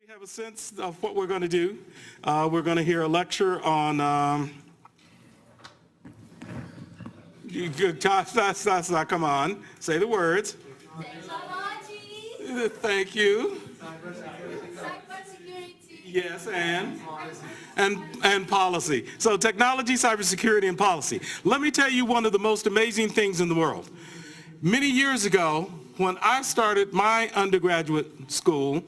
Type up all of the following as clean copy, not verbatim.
We have a sense of what we're going to do. We're going to hear a lecture on, come on, say the words. Technology. Thank you. Cybersecurity. Yes, and policy. So technology, cybersecurity, and policy. Let me tell you one of the most amazing things in the world. Many years ago, when I started my undergraduate school,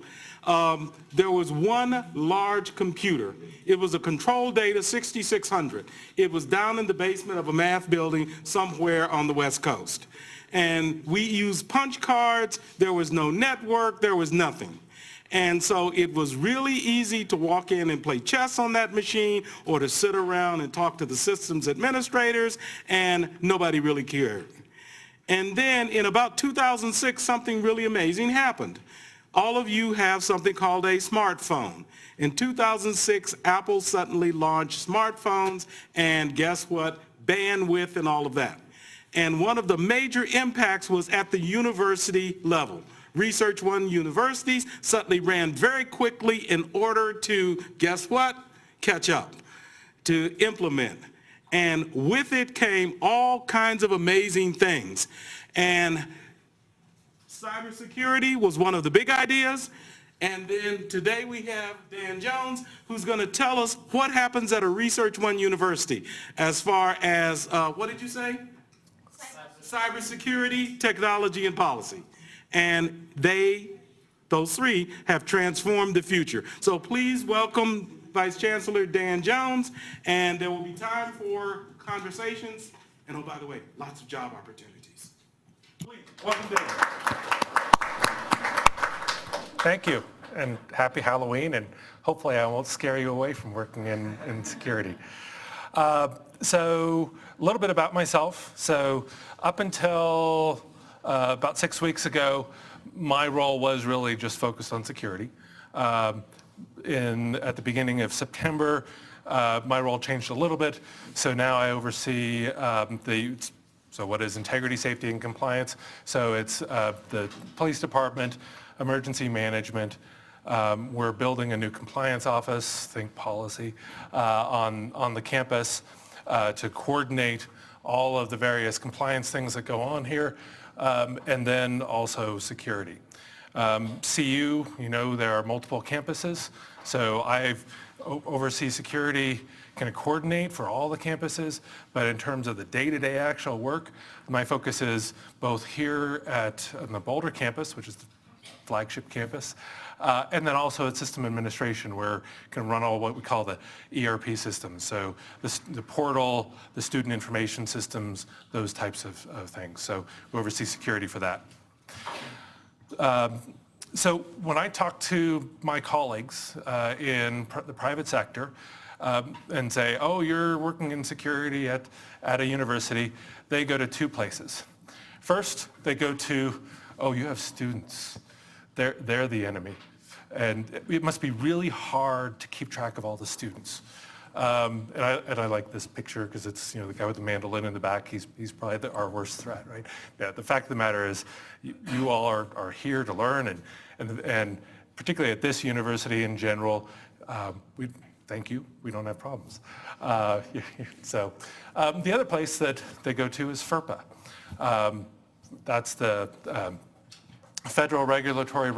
there was one large computer. It was a control data 6600. It was down in the basement of a math building somewhere on the West Coast. And we used punch cards. There was no network. There was nothing. And so it was really easy to walk in and play chess on that machine or to sit around and talk to the systems administrators, and nobody really cared. And then in about 2006, something really amazing happened. All of you have something called a smartphone. In 2006, Apple suddenly launched smartphones, and guess what? Bandwidth and all of that. And one of the major impacts was at the university level. Research One universities suddenly ran very quickly in order to, guess what? Catch up, to implement. And with it came all kinds of amazing things. And cybersecurity was one of the big ideas. And then today we have Dan Jones, who's going to tell us what happens at a Research One university as far as, what did you say? Cybersecurity, technology, and policy. And those three, have transformed the future. So please welcome Vice Chancellor Dan Jones, and there will be time for conversations. And oh, by the way, lots of job opportunities. Please, welcome Dan. Thank you, and happy Halloween, and hopefully I won't scare you away from working in security. So a little bit about myself. So up until about 6 weeks ago, my role was really just focused on security. At the beginning of September, my role changed a little bit. So now I oversee what is integrity, safety, and compliance. So it's the police department, emergency management. We're building a new compliance office, think policy, on the campus to coordinate all of the various compliance things that go on here, and then also security. CU, there are multiple campuses, so I oversee security, kind of coordinate for all the campuses, but in terms of the day-to-day actual work, my focus is both here on the Boulder campus, which is the flagship campus, and then also at system administration, where we can run all what we call the ERP systems. So the portal, the student information systems, those types of things. So we oversee security for that. So when I talk to my colleagues in the private sector and say, oh, you're working in security at a university, they go to two places. First, they go to, oh, you have students. They're the enemy. And it must be really hard to keep track of all the students. And I like this picture because it's the guy with the mandolin in the back. He's probably our worst threat, right? Yeah. The fact of the matter is, you all are here to learn, and particularly at this university in general, thank you. We don't have problems. So the other place that they go to is FERPA. That's the federal regulatory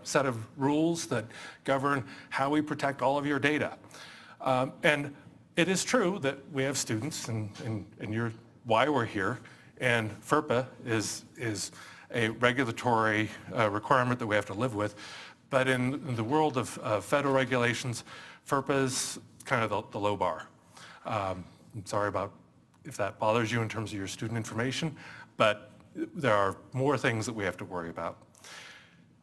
set of rules that govern how we protect all of your data. And it is true that we have students, and you're why we're here, and FERPA is a regulatory requirement that we have to live with. But in the world of federal regulations, FERPA is kind of the low bar. I'm sorry about if that bothers you in terms of your student information, but there are more things that we have to worry about.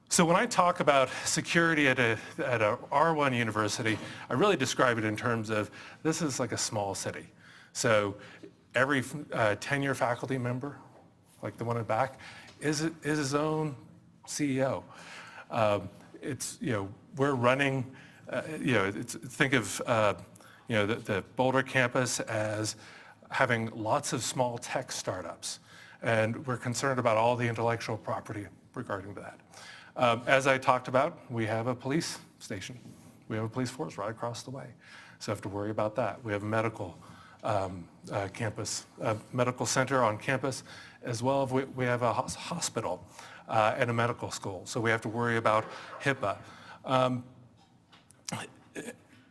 So when I talk about security at a R1 university, I really describe it in terms of this is like a small city. So every tenure faculty member, like the one in the back, is his own CEO. We're running, think of the Boulder campus as having lots of small tech startups. And we're concerned about all the intellectual property regarding that. As I talked about, we have a police station. We have a police force right across the way. So I have to worry about that. We have a medical campus, medical center on campus, as well as we have a hospital and a medical school. So we have to worry about HIPAA.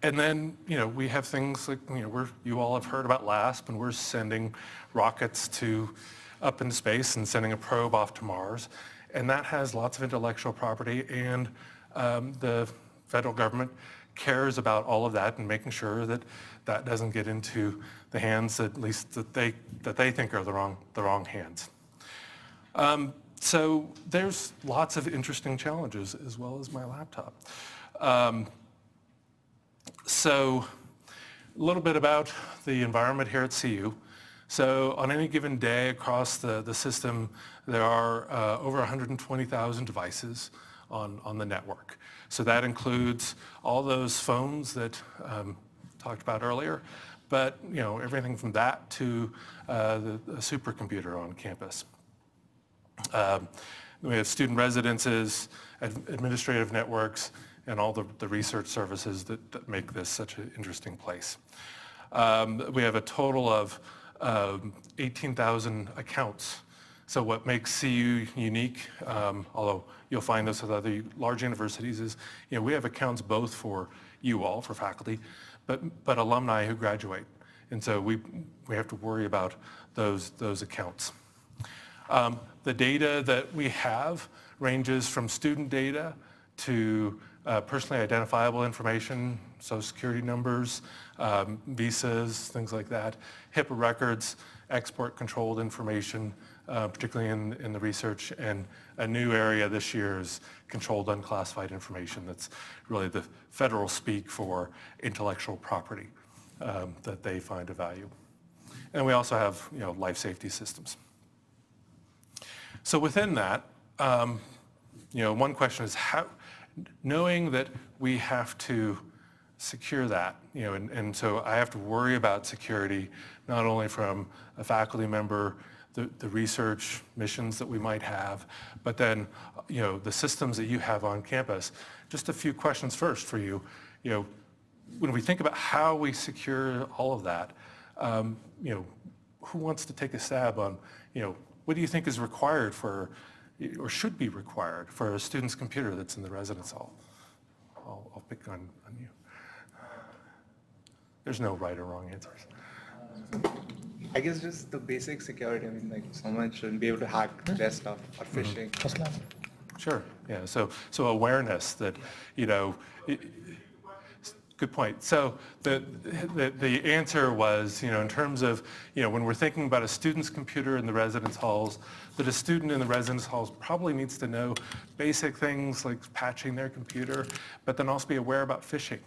And then, we have things like, you all have heard about LASP, and we're sending rockets up into space and sending a probe off to Mars. And that has lots of intellectual property, and the federal government cares about all of that and making sure that that doesn't get into the hands, at least that they think are the wrong hands. So there's lots of interesting challenges, as well as my laptop. So a little bit about the environment here at CU. So on any given day across the system, there are over 120,000 devices on the network. So that includes all those phones that talked about earlier, but everything from that to the supercomputer on campus. We have student residences, administrative networks, and all the research services that make this such an interesting place. We have a total of 18,000 accounts. So what makes CU unique, although you'll find this with other large universities, is we have accounts both for you all, for faculty, but alumni who graduate. And so we have to worry about those accounts. The data that we have ranges from student data to personally identifiable information, social security numbers, visas, things like that, HIPAA records, export controlled information, particularly in the research, and a new area this year is controlled unclassified information. That's really the federal speak for intellectual property that they find of value. And we also have life safety systems. So within that, one question is how, knowing that we have to secure that, and so I have to worry about security not only from a faculty member, the research missions that we might have, but then the systems that you have on campus. Just a few questions first for you. When we think about how we secure all of that, who wants to take a stab on, what do you think is required for, or should be required for a student's computer that's in the residence hall? I'll pick on you. There's no right or wrong answers. I guess just the basic security. I mean, like someone shouldn't be able to hack their stuff or phishing. Sure. Yeah. So awareness that good point. So the answer was in terms of when we're thinking about a student's computer in the residence halls, that a student in the residence halls probably needs to know basic things like patching their computer, but then also be aware about phishing.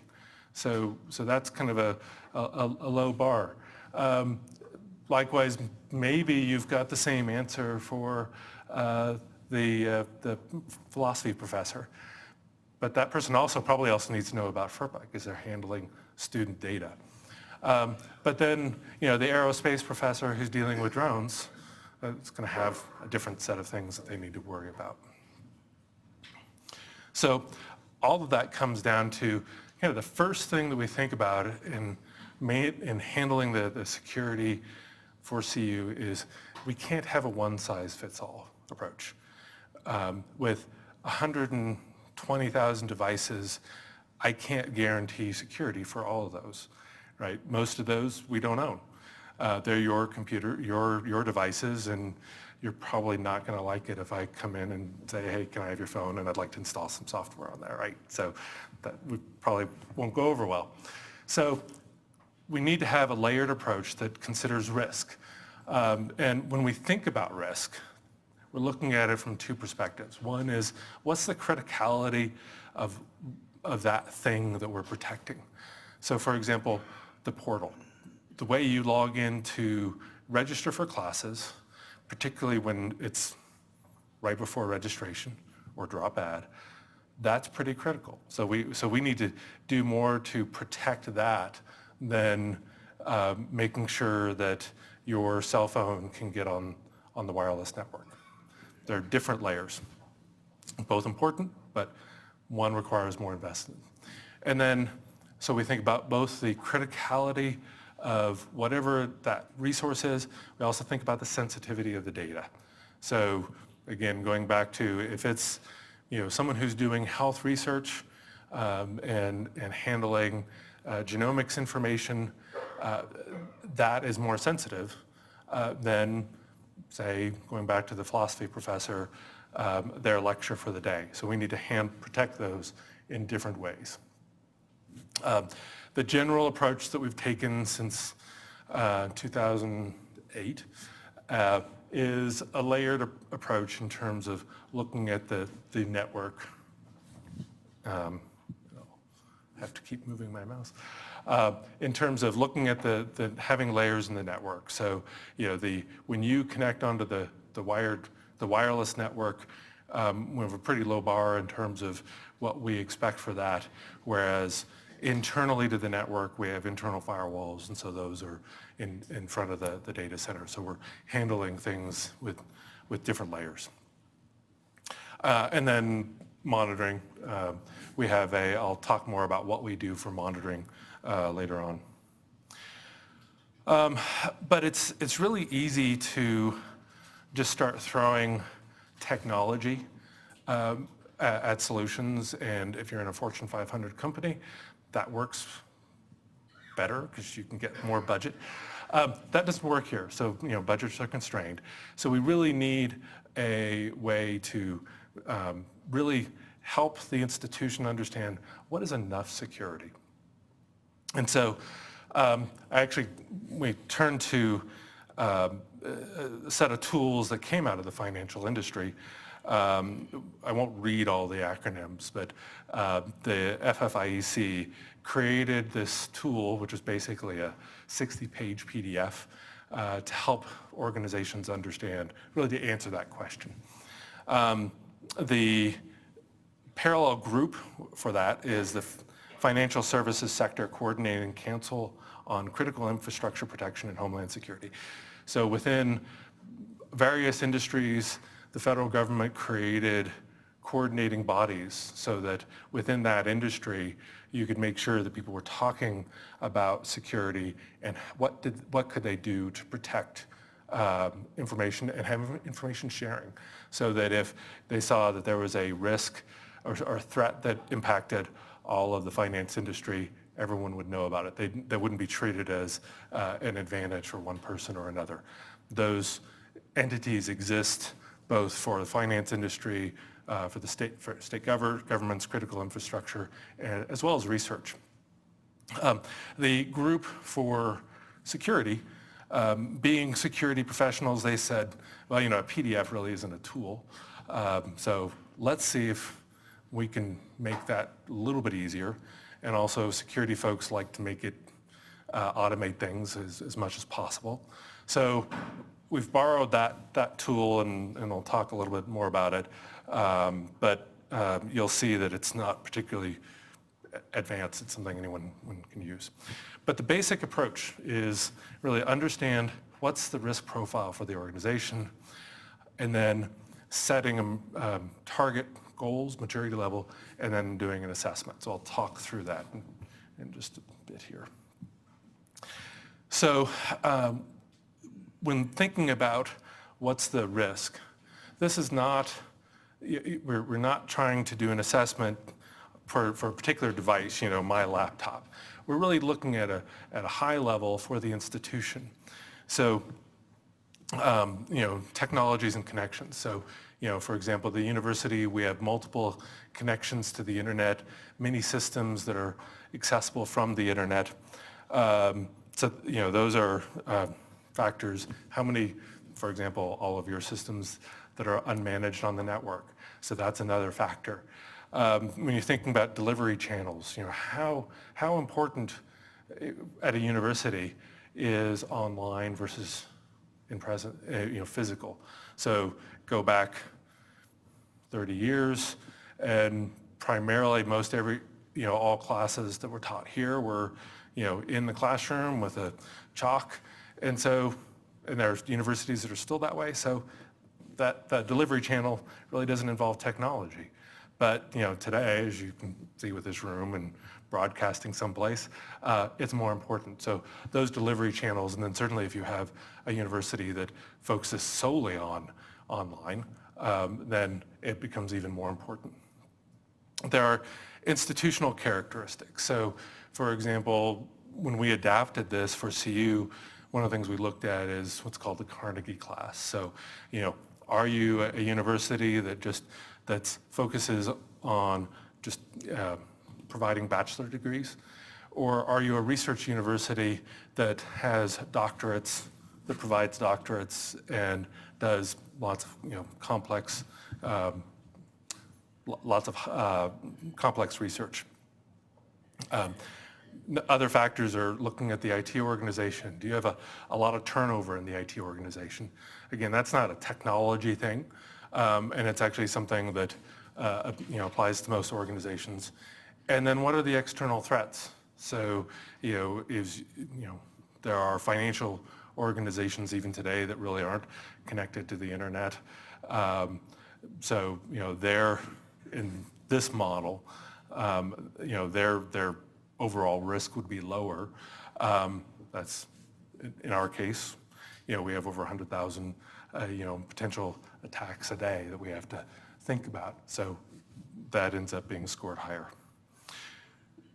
So that's kind of a low bar. Likewise, maybe you've got the same answer for the philosophy professor, but that person probably also needs to know about FERPA because they're handling student data. But then, the aerospace professor who's dealing with drones, is going to have a different set of things that they need to worry about. So all of that comes down to kind of the first thing that we think about in handling the security for CU is we can't have a one-size-fits-all approach. With 120,000 devices, I can't guarantee security for all of those, right? Most of those we don't own. They're your computer, your devices, and you're probably not going to like it if I come in and say, hey, can I have your phone? And I'd like to install some software on there, right? So that we probably won't go over well. So we need to have a layered approach that considers risk. And when we think about risk, we're looking at it from two perspectives. One is, what's the criticality of that thing that we're protecting? So for example, the portal. The way you log in to register for classes, particularly when it's right before registration or drop ad, that's pretty critical. So we need to do more to protect that than making sure that your cell phone can get on the wireless network. There are different layers. Both important, but one requires more investment. And then, so we think about both the criticality of whatever that resource is. We also think about the sensitivity of the data. So again, going back to if it's someone who's doing health research and handling genomics information, that is more sensitive than, say, going back to the philosophy professor, their lecture for the day. So we need to protect those in different ways. The general approach that we've taken since 2008 is a layered approach in terms of looking at the network. I'll have to keep moving my mouse. In terms of looking at the having layers in the network. So when you connect onto the wireless network, we have a pretty low bar in terms of what we expect for that, whereas internally to the network, we have internal firewalls, and so those are in front of the data center. So we're handling things with different layers. And then monitoring. I'll talk more about what we do for monitoring later on. But it's really easy to just start throwing technology at solutions, and if you're in a Fortune 500 company, that works better because you can get more budget. That doesn't work here, so budgets are constrained. So we really need a way to really help the institution understand what is enough security. And so we turned to a set of tools that came out of the financial industry. I won't read all the acronyms, but the FFIEC created this tool, which is basically a 60-page PDF to help organizations understand, really to answer that question. The parallel group for that is the Financial Services Sector Coordinating Council on Critical Infrastructure Protection and Homeland Security. So within various industries, the federal government created coordinating bodies so that within that industry, you could make sure that people were talking about security and what could they do to protect information and have information sharing, so that if they saw that there was a risk or threat that impacted all of the finance industry, everyone would know about it. They wouldn't be treated as an advantage for one person or another. Those entities exist both for the finance industry, for state governments, critical infrastructure, as well as research. The group for security, being security professionals, they said, well, a PDF really isn't a tool. So let's see if we can make that a little bit easier. And also security folks like to make it automate things as much as possible. So we've borrowed that tool, and I'll talk a little bit more about it. But you'll see that it's not particularly advanced. It's something anyone can use. But the basic approach is really understand what's the risk profile for the organization, and then setting target goals, maturity level, and then doing an assessment. So I'll talk through that in just a bit here. So when thinking about what's the risk, this is not, we're not trying to do an assessment for a particular device, my laptop. We're really looking at a high level for the institution. So, technologies and connections. So, for example, the university, we have multiple connections to the internet, many systems that are accessible from the internet. So, those are factors. How many, for example, all of your systems that are unmanaged on the network? So that's another factor. When you're thinking about delivery channels, how important at a university is online versus in present, physical. So go back 30 years, and primarily all classes that were taught here were, in the classroom with a chalk. And there's universities that are still that way. So that delivery channel really doesn't involve technology. But today, as you can see with this room and broadcasting someplace, it's more important. So those delivery channels, and then certainly if you have a university that focuses solely on online, then it becomes even more important. There are institutional characteristics. So for example, when we adapted this for CU, one of the things we looked at is what's called the Carnegie class. So, are you a university that focuses on just providing bachelor degrees? Or are you a research university that has doctorates, that provides doctorates and does lots of complex research? Other factors are looking at the IT organization. Do you have a lot of turnover in the IT organization? Again, that's not a technology thing, and it's actually something that applies to most organizations. And then what are the external threats? So, there are financial organizations even today that really aren't connected to the internet. So, they're in this model, their overall risk would be lower. That's in our case, we have over 100,000, potential attacks a day that we have to think about. So that ends up being scored higher.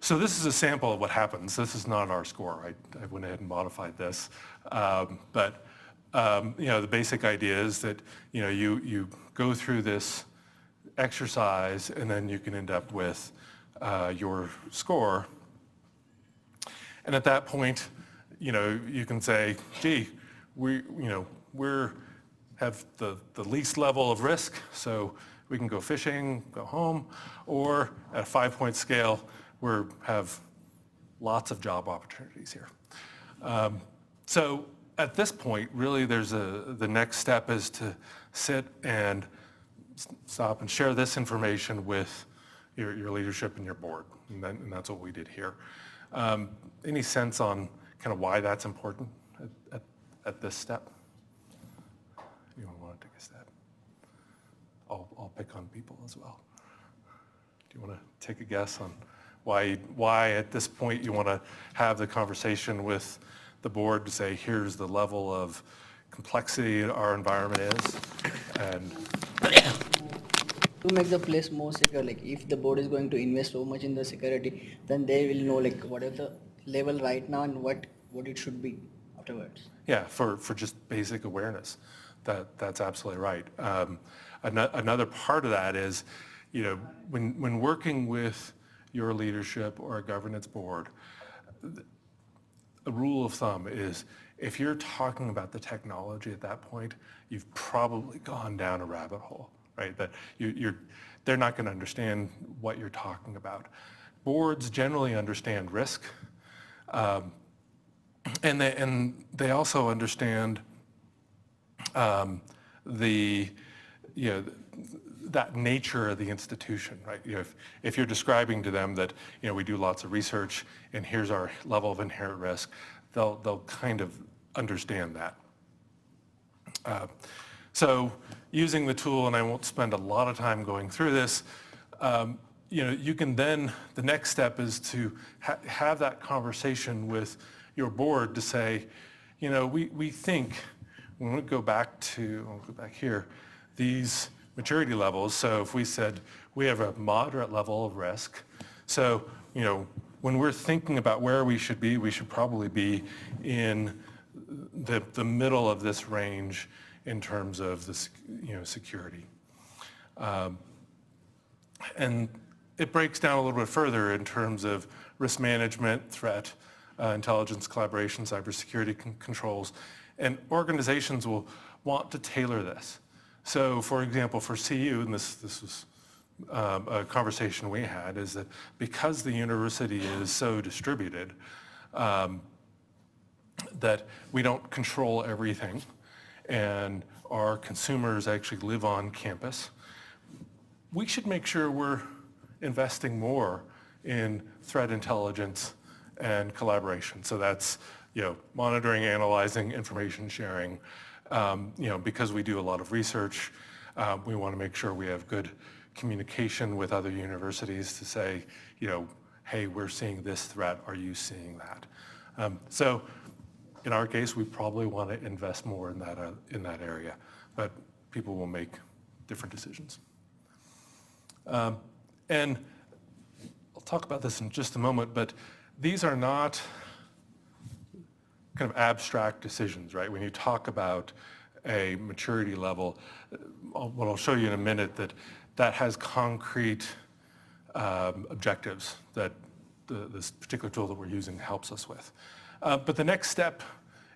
So this is a sample of what happens. This is not our score. I went ahead and modified this. But the basic idea is that, you go through this exercise and then you can end up with your score. And at that point, you can say, gee, we have the least level of risk, so we can go fishing, go home, or at a 5-point scale, we have lots of job opportunities here. So at this point, really, the next step is to sit and stop and share this information with your leadership and your board, and that's what we did here. Any sense on kind of why that's important at this step? Anyone want to take a step? I'll pick on people as well. Do you want to take a guess on why at this point you want to have the conversation with the board to say, here's the level of complexity our environment is, and to make the place more secure, like if the board is going to invest so much in the security, then they will know like what is the level right now and what it should be afterwards. Yeah, for just basic awareness. That's absolutely right. Another part of that is, when working with your leadership or a governance board, a rule of thumb is if you're talking about the technology at that point, you've probably gone down a rabbit hole, right? That they're not going to understand what you're talking about. Boards generally understand risk, and they also understand that nature of the institution, right? If you're describing to them that we do lots of research and here's our level of inherent risk, they'll kind of understand that. So using the tool, and I won't spend a lot of time going through this, you can then, the next step is to have that conversation with your board to say, we think, when we go back here, these maturity levels, so if we said we have a moderate level of risk, so, when we're thinking about where we should be, we should probably be in the middle of this range in terms of the security. And it breaks down a little bit further in terms of risk management, threat, intelligence, collaboration, cybersecurity controls, and organizations will want to tailor this. So for example, for CU, and this was a conversation we had, is that because the university is so distributed, that we don't control everything, and our consumers actually live on campus, we should make sure we're investing more in threat intelligence and collaboration. So that's monitoring, analyzing, information sharing, because we do a lot of research, we want to make sure we have good communication with other universities to say, hey, we're seeing this threat, are you seeing that? So in our case, we probably want to invest more in that area, but people will make different decisions. And I'll talk about this in just a moment, but these are not kind of abstract decisions, right? When you talk about a maturity level, what I'll show you in a minute, that has concrete objectives that this particular tool that we're using helps us with. But the next step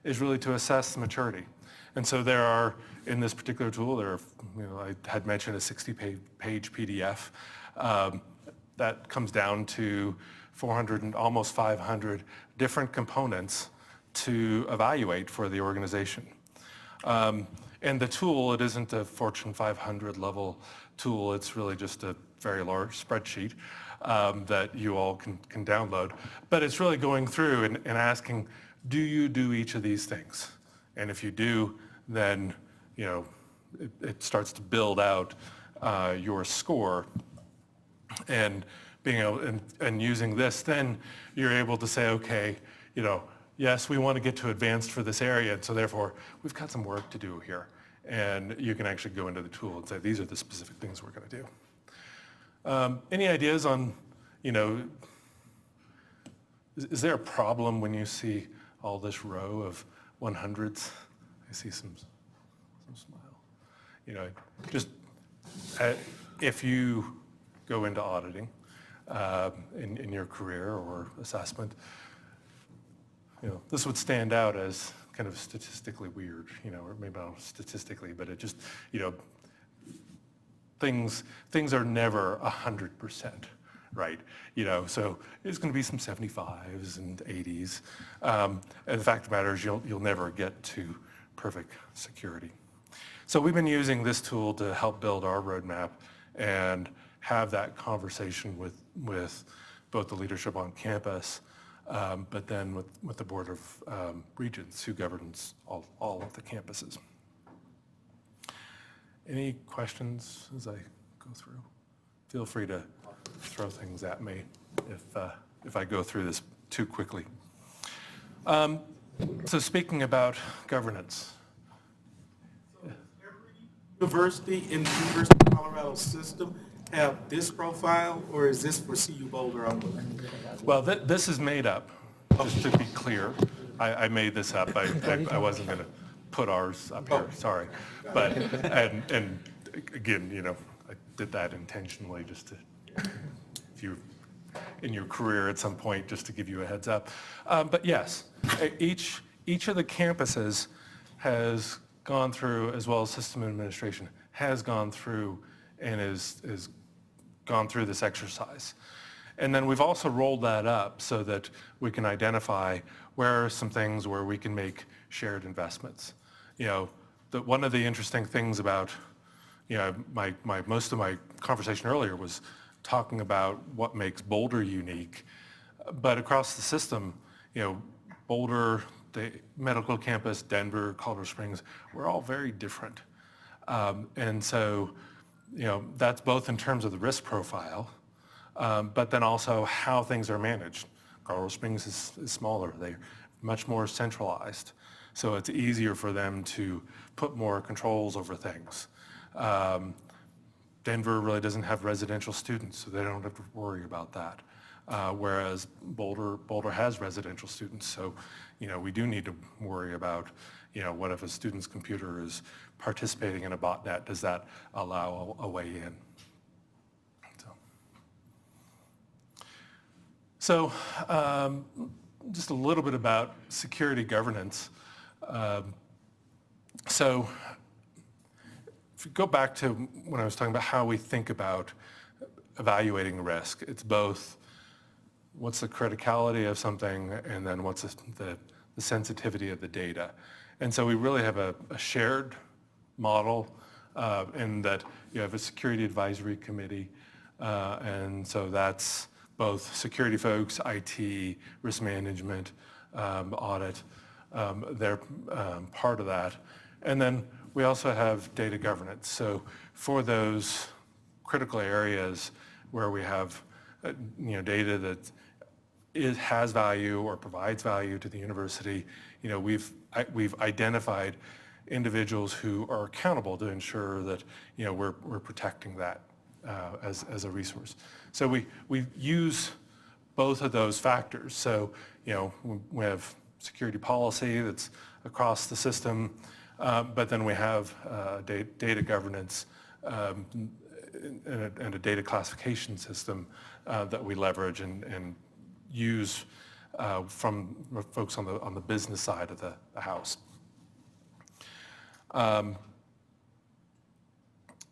is really to assess the maturity. And so there are, in this particular tool, I had mentioned a 60-page PDF. That comes down to 400 and almost 500 different components to evaluate for the organization. And the tool, it isn't a Fortune 500 level tool, it's really just a very large spreadsheet that you all can download. But it's really going through and asking, do you do each of these things? And if you do, then it starts to build out your score. And being able and using this, then you're able to say, okay, yes, we want to get to advanced for this area, and so therefore we've got some work to do here. And you can actually go into the tool and say, these are the specific things we're going to do. Any ideas on, is there a problem when you see all this row of 100s? I see some smile. Just if you go into auditing in your career or assessment, this would stand out as kind of statistically weird, or maybe not statistically, but it just, things are never 100%, right? So there's going to be some 75s and 80s. And the fact of the matter is you'll never get to perfect security. So we've been using this tool to help build our roadmap and have that conversation with both the leadership on campus, but then with the Board of Regents who governs all of the campuses. Any questions as I go through? Feel free to throw things at me if I go through this too quickly. So speaking about governance. University in the University of Colorado system have this profile, or is this for CU Boulder only? Well, this is made up, just to be clear. I made this up. I wasn't going to put ours up here, sorry. But, and again, I did that intentionally just to, if you're in your career at some point, just to give you a heads up. But yes, each of the campuses has gone through, as well as system administration, has gone through and is gone through this exercise. And then we've also rolled that up so that we can identify where are some things where we can make shared investments. One of the interesting things about, most of my conversation earlier was talking about what makes Boulder unique. But across the system, Boulder, the medical campus, Denver, Colorado Springs, we're all very different. And so, that's both in terms of the risk profile, but then also how things are managed. Colorado Springs is smaller. They're much more centralized. So it's easier for them to put more controls over things. Denver really doesn't have residential students, so they don't have to worry about that. Whereas Boulder has residential students, so we do need to worry about what if a student's computer is participating in a botnet? Does that allow a way in? So just a little bit about security governance. So if you go back to when I was talking about how we think about evaluating risk, it's both what's the criticality of something and then what's the sensitivity of the data. And so we really have a shared model in that you have a security advisory committee, and so that's both security folks, IT, risk management, audit. They're part of that. And then we also have data governance. So for those critical areas where we have data that has value or provides value to the university, we've identified individuals who are accountable to ensure that we're protecting that as a resource. So we use both of those factors. So we have security policy that's across the system, but then we have data governance and a data classification system that we leverage and use from folks on the business side of the house.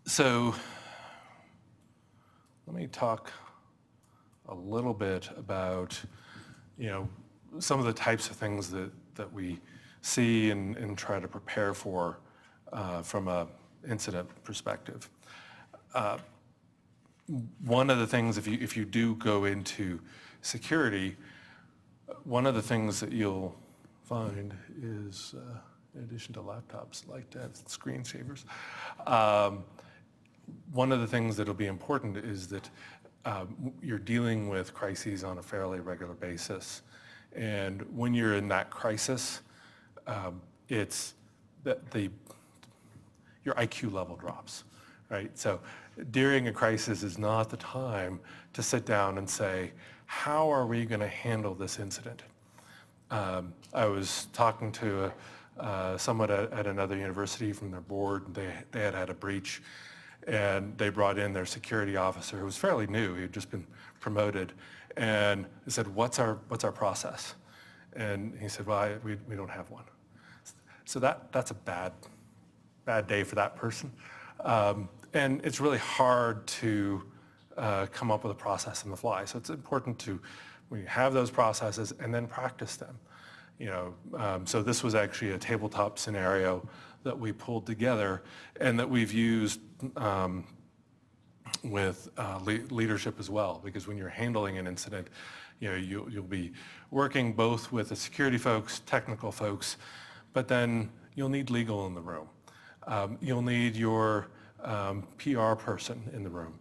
So let me talk a little bit about some of the types of things that we see and try to prepare for from an incident perspective. One of the things, if you do go into security, one of the things that you'll find is, in addition to laptops, like to have screensavers, one of the things that'll be important is that you're dealing with crises on a fairly regular basis. And when you're in that crisis, it's that your IQ level drops, right? So during a crisis is not the time to sit down and say, how are we going to handle this incident? I was talking to someone at another university from their board. They had a breach, and they brought in their security officer, who was fairly new. He had just been promoted, and they said, "What's our process?" And he said, "Well, we don't have one." So that's a bad day for that person, and it's really hard to come up with a process on the fly. So it's important to, when you have those processes, and then practice them. So this was actually a tabletop scenario that we pulled together and that we've used with leadership as well, because when you're handling an incident, you'll be working both with the security folks, technical folks, but then you'll need legal in the room. You'll need your PR person in the room.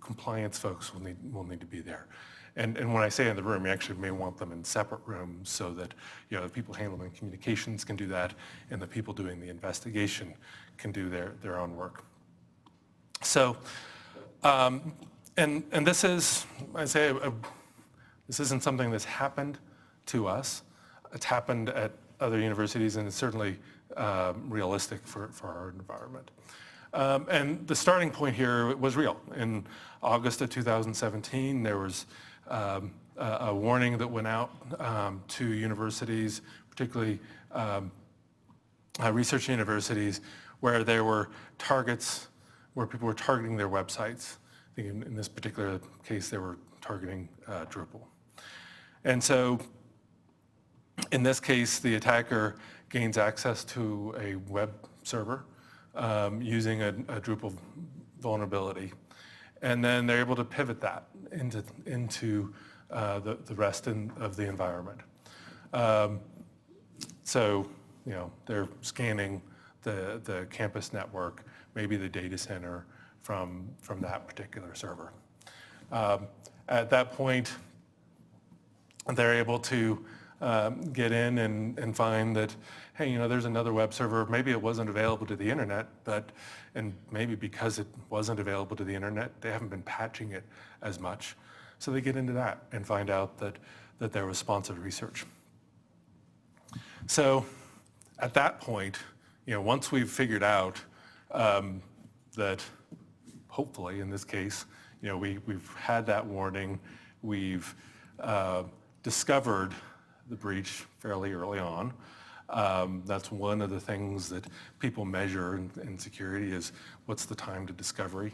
Compliance folks will need to be there. And when I say in the room, you actually may want them in separate rooms so that the people handling communications can do that, and the people doing the investigation can do their own work. So, and this is, I say, this isn't something that's happened to us. It's happened at other universities, and it's certainly realistic for our environment. And the starting point here was real. In August of 2017, there was a warning that went out to universities, particularly research universities, where there were targets, where people were targeting their websites. I think in this particular case, they were targeting Drupal. And so in this case, the attacker gains access to a web server using a Drupal vulnerability. And then they're able to pivot that into the rest of the environment. So, they're scanning the campus network, maybe the data center from that particular server. At that point, they're able to get in and find that, hey, there's another web server. Maybe it wasn't available to the internet, and maybe because it wasn't available to the internet, they haven't been patching it as much. So they get into that and find out that there was sponsored research. So at that point, once we've figured out that, hopefully in this case, we've had that warning, we've discovered the breach fairly early on. That's one of the things that people measure in security is what's the time to discovery.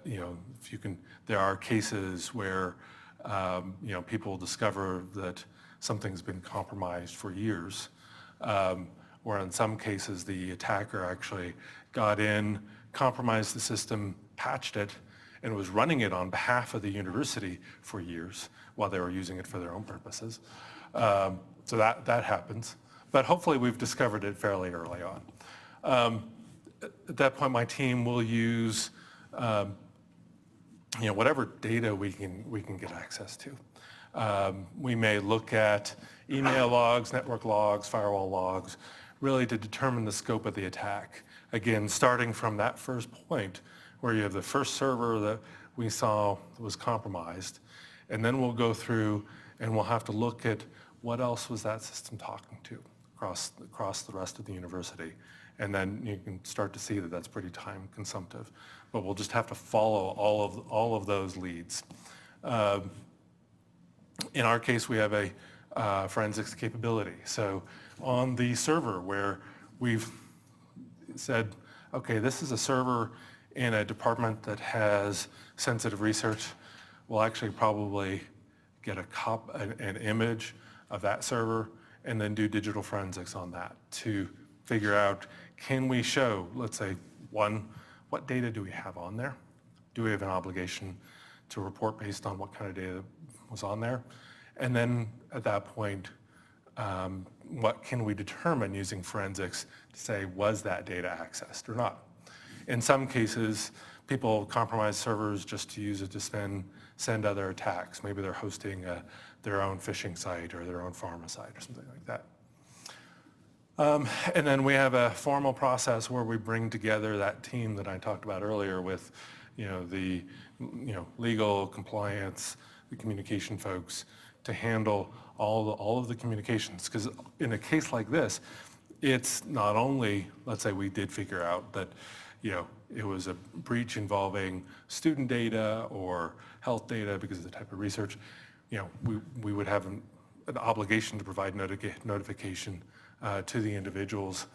If you can, there are cases where people discover that something's been compromised for years, where in some cases the attacker actually got in, compromised the system, patched it, and was running it on behalf of the university for years while they were using it for their own purposes. So that happens. but hopefully we've discovered it fairly early on. At that point, my team will use whatever data we can get access to. We may look at email logs, network logs, firewall logs, really to determine the scope of the attack. Again, starting from that first point where you have the first server that we saw was compromised, and then we'll go through and we'll have to look at what else was that system talking to across the rest of the university. And then you can start to see that that's pretty time consumptive. But we'll just have to follow all of those leads. In our case, we have a forensics capability. So on the server where we've said, okay, this is a server in a department that has sensitive research, we'll actually probably get an image of that server and then do digital forensics on that to figure out, can we show, let's say, one, what data do we have on there? Do we have an obligation to report based on what kind of data was on there? And then at that point, what can we determine using forensics to say, was that data accessed or not? In some cases, people compromise servers just to use it to send other attacks. Maybe they're hosting their own phishing site or their own pharma site or something like that. And then we have a formal process where we bring together that team that I talked about earlier with, the legal, compliance, the communication folks to handle all of the communications. Because in a case like this, it's not only, let's say we did figure out that, it was a breach involving student data or health data because of the type of research, we would have an obligation to provide notification to the individuals.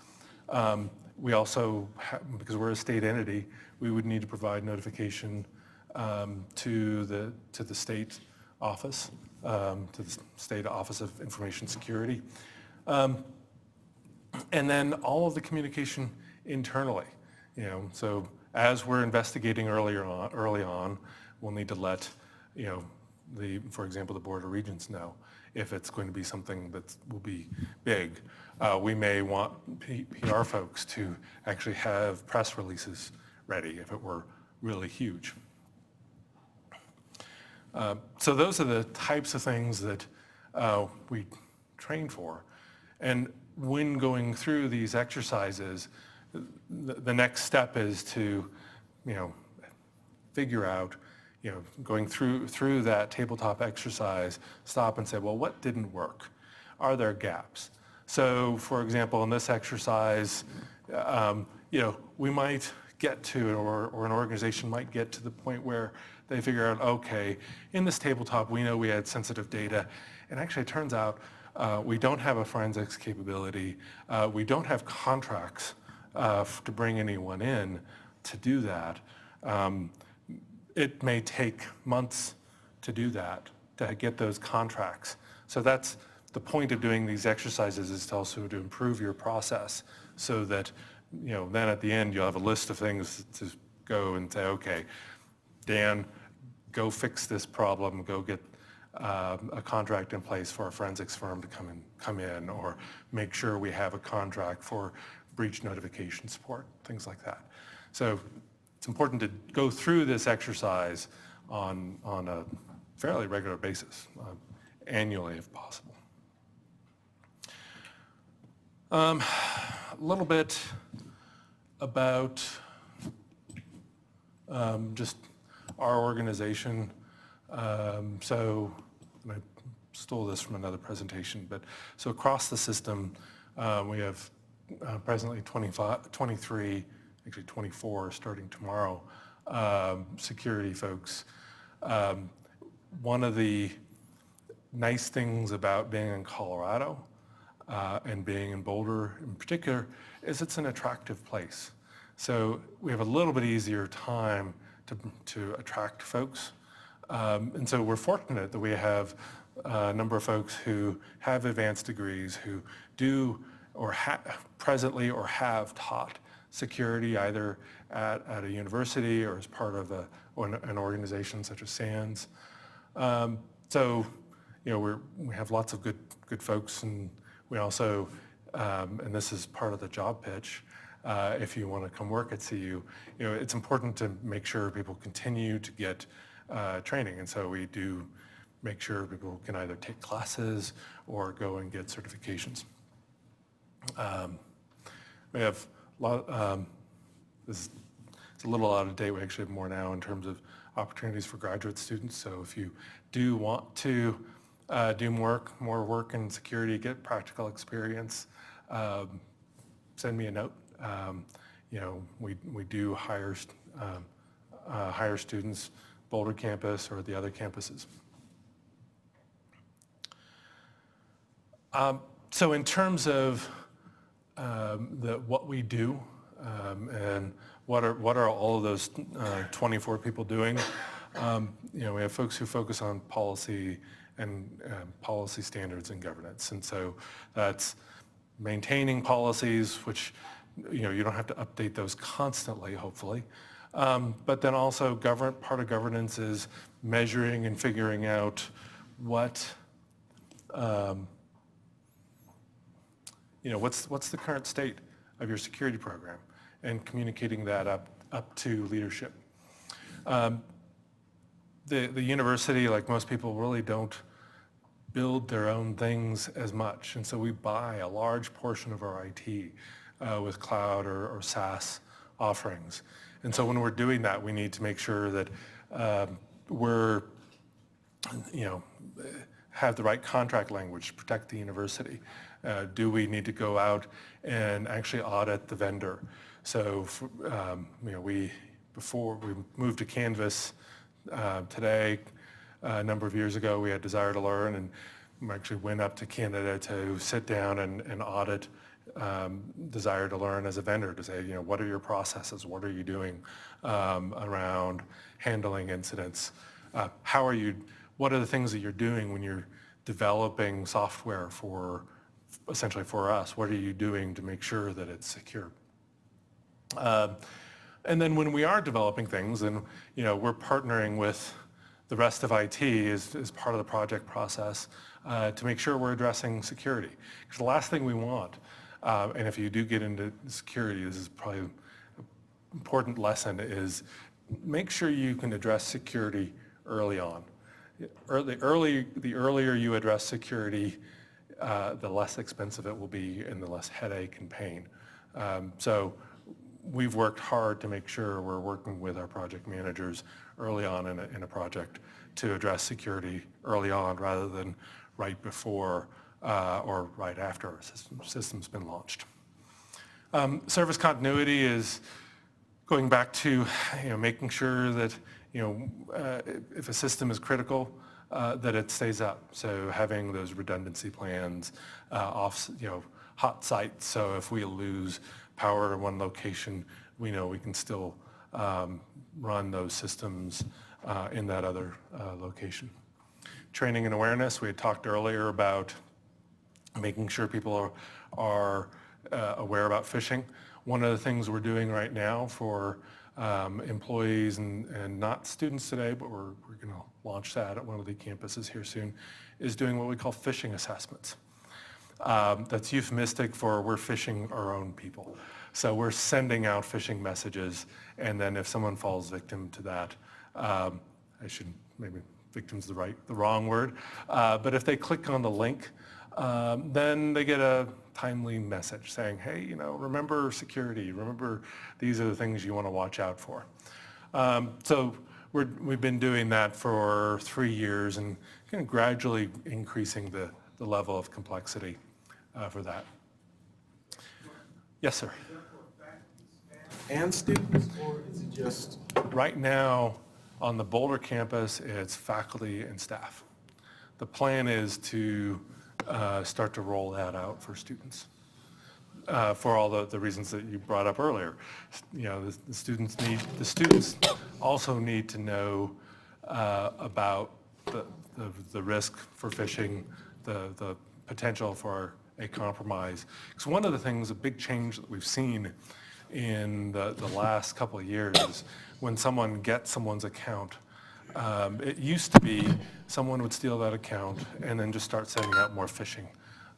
We also, because we're a state entity, we would need to provide notification to the state office, to the State Office of Information Security. And then all of the communication internally, so as we're investigating early on, we'll need to let, for example, the Board of Regents know if it's going to be something that will be big. We may want PR folks to actually have press releases ready if it were really huge. So those are the types of things that we train for. And when going through these exercises, the next step is to, figure out, going through that tabletop exercise, stop and say, well, what didn't work? Are there gaps? So, for example, in this exercise, we might get to, or an organization might get to the point where they figure out, okay, in this tabletop, we know we had sensitive data, and actually it turns out we don't have a forensics capability. We don't have contracts to bring anyone in to do that. It may take months to do that, to get those contracts. So that's the point of doing these exercises, is to also to improve your process so that, then at the end you'll have a list of things to go and say, okay, Dan, go fix this problem, go get a contract in place for a forensics firm to come in, or make sure we have a contract for breach notification support, things like that. So it's important to go through this exercise on a fairly regular basis, annually if possible. A little bit about just our organization. So I stole this from another presentation, but so across the system, we have presently 23, actually 24 starting tomorrow, security folks. One of the nice things about being in Colorado and being in Boulder in particular is it's an attractive place. So we have a little bit easier time to attract folks. And so we're fortunate that we have a number of folks who have advanced degrees, who do or presently or have taught security either at a university or as part of an organization such as SANS. So we have lots of good folks, and we also and this is part of the job pitch, if you want to come work at CU, it's important to make sure people continue to get training. And so we do make sure people can either take classes or go and get certifications. We have a lot, it's a little out of date. We actually have more now in terms of opportunities for graduate students. So if you do want to do more work in security, get practical experience, send me a note. We do hire students, Boulder campus or the other campuses. So in terms of what we do and what are all of those 24 people doing, we have folks who focus on policy and policy standards and governance. And so that's maintaining policies, which you don't have to update those constantly, hopefully. But then also part of governance is measuring and figuring out what's the current state of your security program and communicating that up to leadership. The university, like most people, really don't build their own things as much. And so we buy a large portion of our IT with cloud or SaaS offerings. And so when we're doing that, we need to make sure that we're, have the right contract language to protect the university. Do we need to go out and actually audit the vendor? So, before we moved to Canvas today, a number of years ago, we had Desire to Learn, and we actually went up to Canada to sit down and audit Desire to Learn as a vendor to say, what are your processes? What are you doing around handling incidents? What are the things that you're doing when you're developing software essentially for us? What are you doing to make sure that it's secure? And then when we are developing things, and we're partnering with the rest of IT as part of the project process to make sure we're addressing security. Because the last thing we want, and if you do get into security, this is probably an important lesson, is make sure you can address security early on. The earlier you address security, the less expensive it will be and the less headache and pain. So we've worked hard to make sure we're working with our project managers early on in a project to address security early on rather than right before or right after our system's been launched. Service continuity is going back to making sure that if a system is critical, that it stays up. So having those redundancy plans, hot sites. So if we lose power in one location, we know we can still run those systems in that other location. Training and awareness. We had talked earlier about making sure people are aware about phishing. One of the things we're doing right now for employees and not students today, but we're going to launch that at one of the campuses here soon, is doing what we call phishing assessments. That's euphemistic for we're phishing our own people. So we're sending out phishing messages, and then if someone falls victim to that, maybe victim's the wrong word, but if they click on the link, then they get a timely message saying, hey, remember security, remember these are the things you want to watch out for. So we've been doing that for 3 years and kind of gradually increasing the level of complexity for that. Yes, sir. And students, or is it just? Right now, on the Boulder campus, it's faculty and staff. The plan is to start to roll that out for students for all the reasons that you brought up earlier. The students also need to know about the risk for phishing, the potential for a compromise. Because one of the things, a big change that we've seen in the last couple of years is when someone gets someone's account, it used to be someone would steal that account and then just start sending out more phishing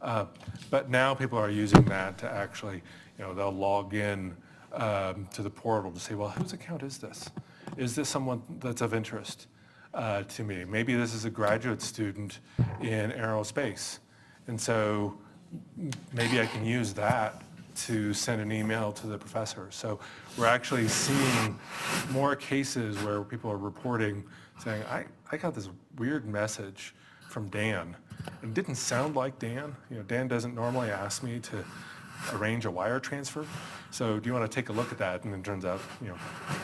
But now people are using that to actually, they'll log in to the portal to say, well, whose account is this? Is this someone that's of interest to me? Maybe this is a graduate student in aerospace. And so maybe I can use that to send an email to the professor. So we're actually seeing more cases where people are reporting saying, I got this weird message from Dan. It didn't sound like Dan. Dan doesn't normally ask me to arrange a wire transfer. So do you want to take a look at that? And then it turns out,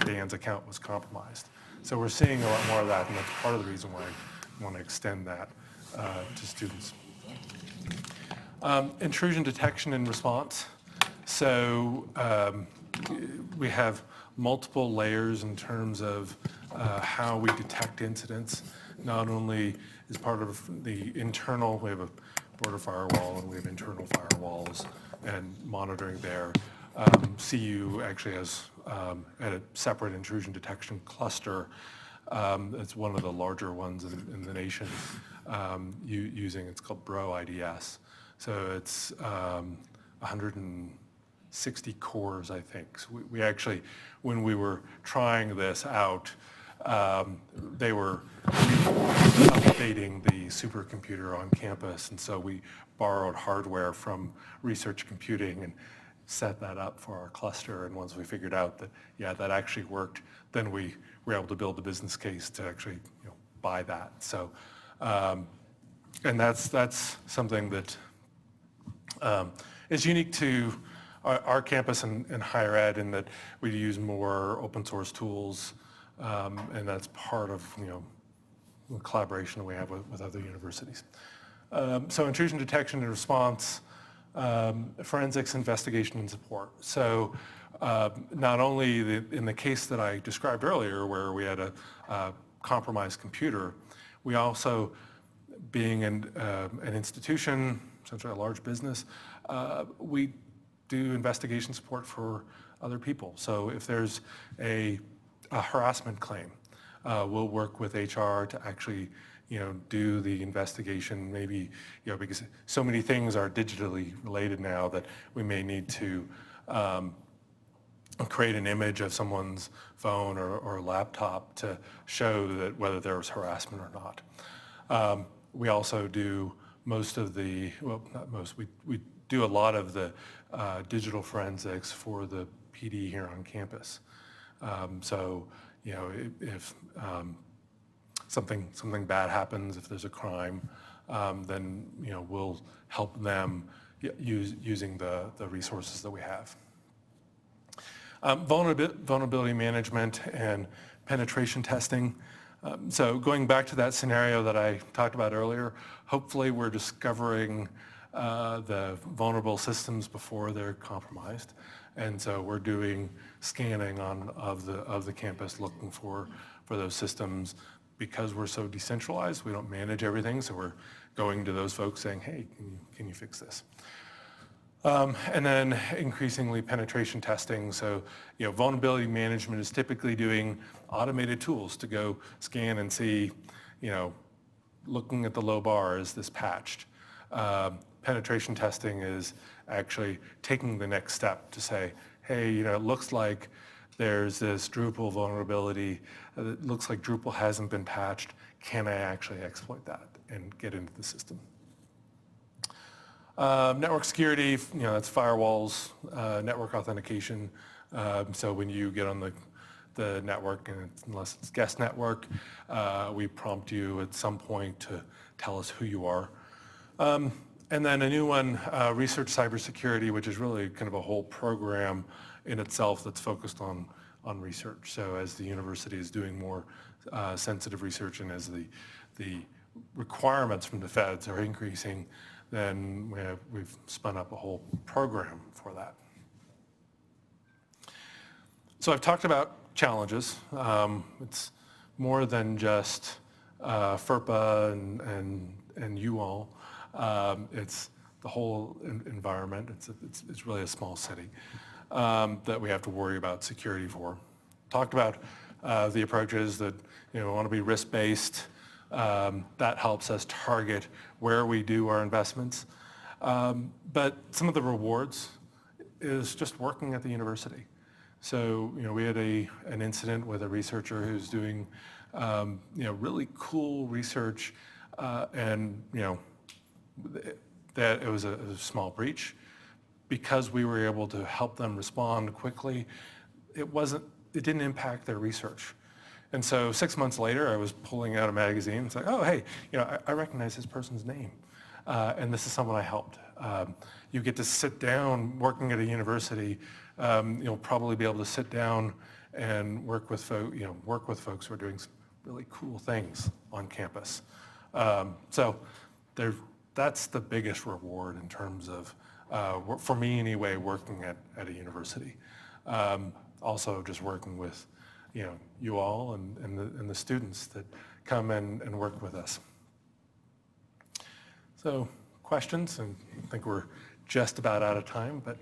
Dan's account was compromised. So we're seeing a lot more of that, and that's part of the reason why I want to extend that to students. Intrusion detection and response. So we have multiple layers in terms of how we detect incidents. Not only is part of the internal, we have a border firewall and we have internal firewalls and monitoring there. CU actually has a separate intrusion detection cluster. It's one of the larger ones in the nation using, it's called Bro IDS. So it's 160 cores, I think. So we actually, when we were trying this out, they were updating the supercomputer on campus, and so we borrowed hardware from research computing and set that up for our cluster. And once we figured out that, yeah, that actually worked, then we were able to build the business case to actually buy that. So, and that's something that is unique to our campus and higher ed, in that we use more open source tools, and that's part of the collaboration that we have with other universities. So intrusion detection and response, forensics, investigation, and support. So not only in the case that I described earlier, where we had a compromised computer, we also, being an institution, essentially a large business, we do investigation support for other people. So if there's a harassment claim, we'll work with HR to actually do the investigation, maybe, because so many things are digitally related now that we may need to create an image of someone's phone or laptop to show that whether there was harassment or not. We also do most of the, well, not most, we do a lot of the digital forensics for the PD here on campus. So, if something bad happens, if there's a crime, then we'll help them using the resources that we have. Vulnerability management and penetration testing. So going back to that scenario that I talked about earlier, hopefully we're discovering the vulnerable systems before they're compromised. And so we're doing scanning of the campus, looking for those systems. Because we're so decentralized, we don't manage everything, so we're going to those folks saying, hey, can you fix this? And then increasingly penetration testing. So, vulnerability management is typically doing automated tools to go scan and see, looking at the low bar, is this patched? Penetration testing is actually taking the next step to say, hey, it looks like there's this Drupal vulnerability. It looks like Drupal hasn't been patched. Can I actually exploit that and get into the system? Network security, that's firewalls, network authentication. So when you get on the network, and unless it's guest network, we prompt you at some point to tell us who you are. And then a new one, research cybersecurity, which is really kind of a whole program in itself that's focused on research. So as the university is doing more sensitive research, and as the requirements from the feds are increasing, then we've spun up a whole program for that. So I've talked about challenges. It's more than just FERPA and you all. It's the whole environment. It's really a small city that we have to worry about security for. Talked about the approaches that we want to be risk-based. That helps us target where we do our investments. But some of the rewards is just working at the university. So, we had an incident with a researcher who's doing, really cool research, and, that it was a small breach. Because we were able to help them respond quickly, it didn't impact their research. And so 6 months later, I was pulling out a magazine and saying, oh, hey, I recognize this person's name. And this is someone I helped. You get to sit down working at a university. You'll probably be able to sit down and work with folks who are doing some really cool things on campus. So that's the biggest reward in terms of, for me anyway, working at a university. Also just working with, you all and the students that come and work with us. So questions, and I think we're just about out of time, but.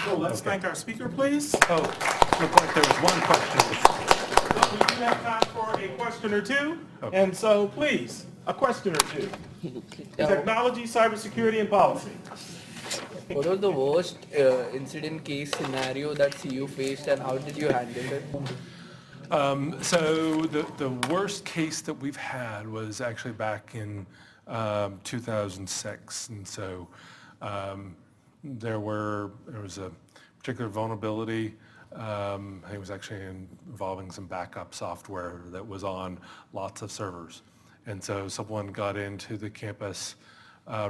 So let's thank our speaker, please. Oh, looked like there was one question. Well, we do have time for a question or two, and so please, a question or two. Technology, cybersecurity, and policy. What was the worst incident case scenario that CU faced, and how did you handle it? So the worst case that we've had was actually back in 2006, and so there was a particular vulnerability. I think it was actually involving some backup software that was on lots of servers, and so someone got into the campus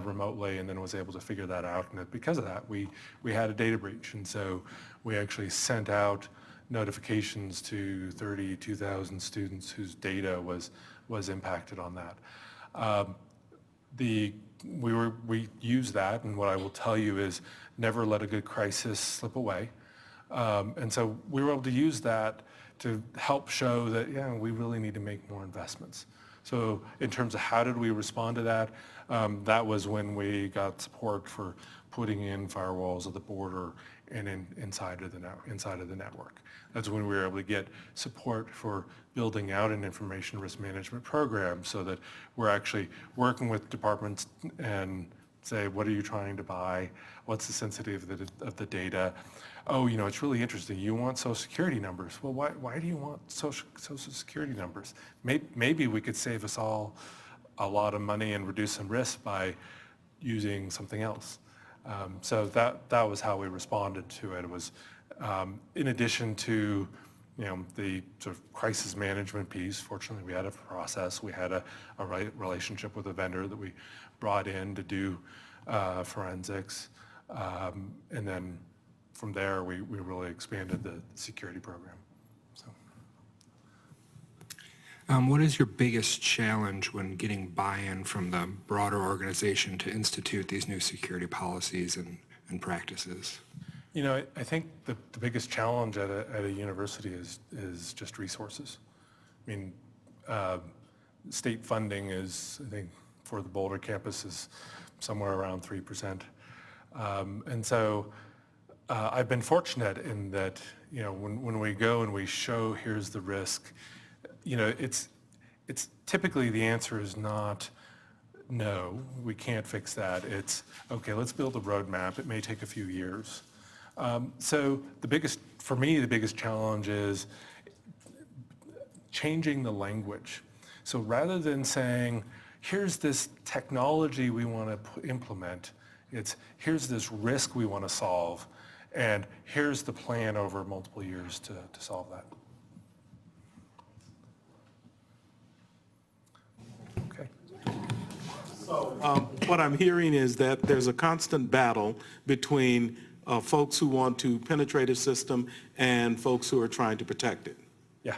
remotely and then was able to figure that out, and because of that we had a data breach, and so we actually sent out notifications to 32,000 students whose data was impacted on that. We used that, and what I will tell you is never let a good crisis slip away. And so we were able to use that to help show that, we really need to make more investments. So in terms of how did we respond to that, that was when we got support for putting in firewalls at the border and inside of the network. That's when we were able to get support for building out an information risk management program, so that we're actually working with departments and say, what are you trying to buy? What's the sensitivity of the data? Oh, it's really interesting. You want social security numbers. Well, why do you want social security numbers? Maybe we could save us all a lot of money and reduce some risk by using something else. So that was how we responded to it. It was in addition to the sort of crisis management piece. Fortunately, we had a process. We had a relationship with a vendor that we brought in to do forensics, and then from there we really expanded the security program. So. What is your biggest challenge when getting buy-in from the broader organization to institute these new security policies and practices? I think the biggest challenge at a university is just resources. I mean, state funding is, I think, for the Boulder campus is somewhere around 3%. And so I've been fortunate in that, when we go and we show here's the risk, it's typically the answer is not, no, we can't fix that. It's, okay, let's build a roadmap. It may take a few years. So for me, the biggest challenge is changing the language. So rather than saying, here's this technology we want to implement, it's here's this risk we want to solve, and here's the plan over multiple years to solve that. Okay. So what I'm hearing is that there's a constant battle between folks who want to penetrate a system and folks who are trying to protect it. Yeah.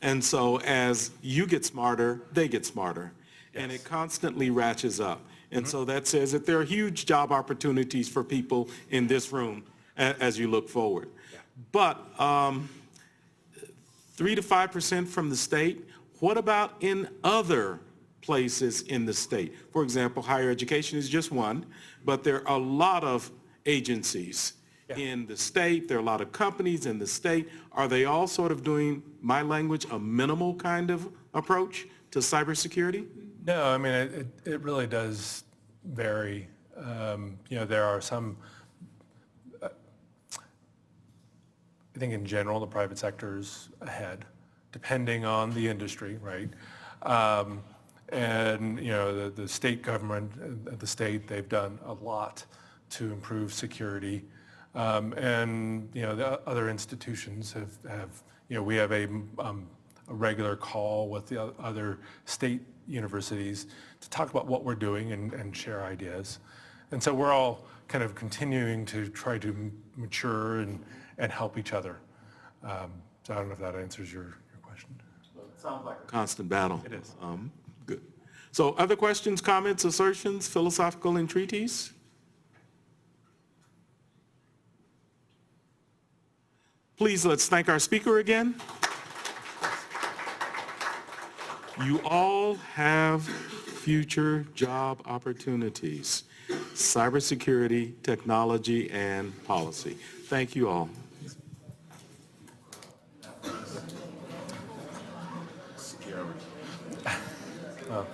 And so as you get smarter, they get smarter. Yes. And it constantly ratchets up. And so that says that there are huge job opportunities for people in this room as you look forward. Yeah. But 3 to 5% from the state, what about in other places in the state? For example, higher education is just one, but there are a lot of agencies in the state. There are a lot of companies in the state. Are they all sort of doing, my language, a minimal kind of approach to cybersecurity? No, I mean, it really does vary. There are some, I think in general, the private sector's ahead, depending on the industry, right? And, the state government, the state, they've done a lot to improve security. And, the other institutions have we have a regular call with the other state universities to talk about what we're doing and share ideas. And so we're all kind of continuing to try to mature and help each other. So I don't know if that answers your question. It sounds like a constant battle. It is. Good. So other questions, comments, assertions, philosophical entreaties? Please, let's thank our speaker again. You all have future job opportunities, cybersecurity, technology, and policy. Thank you all. Oh.